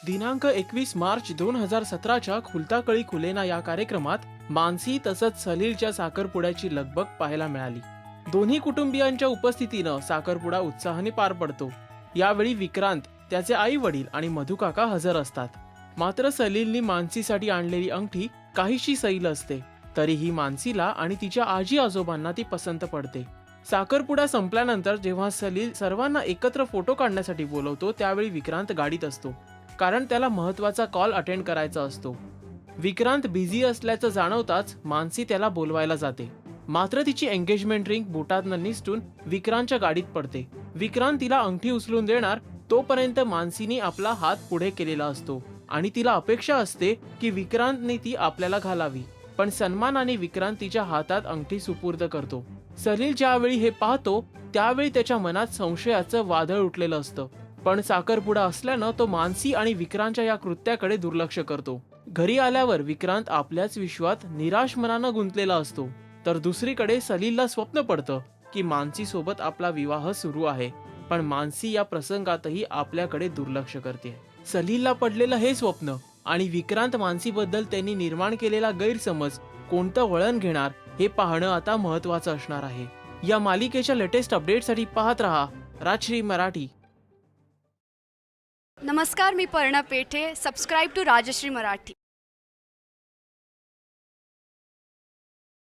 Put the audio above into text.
दिनांक 21 मार्च 2017च्या खुलता कळी खुलेना या कार्यक्रमात मानसी तसंच सलीलच्या साखरपुड्याची लगबग पाहायला मिळाली. दोन्ही कुटुंबियांच्या उपस्थितीनं साखरपुडा उत्साहाने पार पडतो. यावेळी विक्रांत, त्याचे आई वडील आणि मधुकाका हजर असतात. मात्र सलीलनी मानसीसाठी आणलेली अंगठी काहीशी सैल असते, तरीही मानसीला आणि तिच्या आजी आजोबांना ती पसंत पडते. साखरपुडा संपल्यानंतर जेव्हा सलील सर्वांना एकत्र फोटो काढण्यासाठी बोलवतो त्यावेळी विक्रांत गाडीत असतो, कारण त्याला महत्वाचा कॉल अटेंड करायचा असतो. विक्रांत बिझी असल्याचं जाणवताच मानसी त्याला बोलवायला जाते. मात्र तिची एंगेजमेंट रिंग बोटातनं निसटून विक्रांतच्या गाडीत पडते. विक्रांत तिला अंगठी उचलून देणार तोपर्यंत मानसीने आपला हात पुढे केलेला असतो आणि तिला अपेक्षा असते की विक्रांतने ती आपल्याला घालावी, पण सन्मानाने विक्रांत तिच्या हातात अंगठी सुपूर्द करतो. सलील ज्यावेळी हे पाहतो त्यावेळी त्याच्या मनात संशयाचं वादळ उठलेलं असतं, पण साखरपुडा असल्यानं तो मानसी आणि विक्रांतच्या या कृत्याकडे दुर्लक्ष करतो. घरी आल्यावर विक्रांत आपल्याच विश्वात निराश मनानं गुंतलेला असतो, तर दुसरीकडे सलीलला स्वप्न पडतं की मानसी सोबत आपला विवाह सुरू आहे, पण मानसी या प्रसंगातही आपल्याकडे दुर्लक्ष करते. सलीलला पडलेलं हे स्वप्न आणि विक्रांत मानसीबद्दल त्यांनी निर्माण केलेला गैरसमज कोणतं वळण घेणार हे पाहणं आता महत्त्वाचं असणार आहे. या मालिकेच्या लेटेस्ट अपडेटसाठी पाहत रहा राजश्री मराठी. नमस्कार, मी पर्णा पेठे. Subscribe to Rajshri Marathi.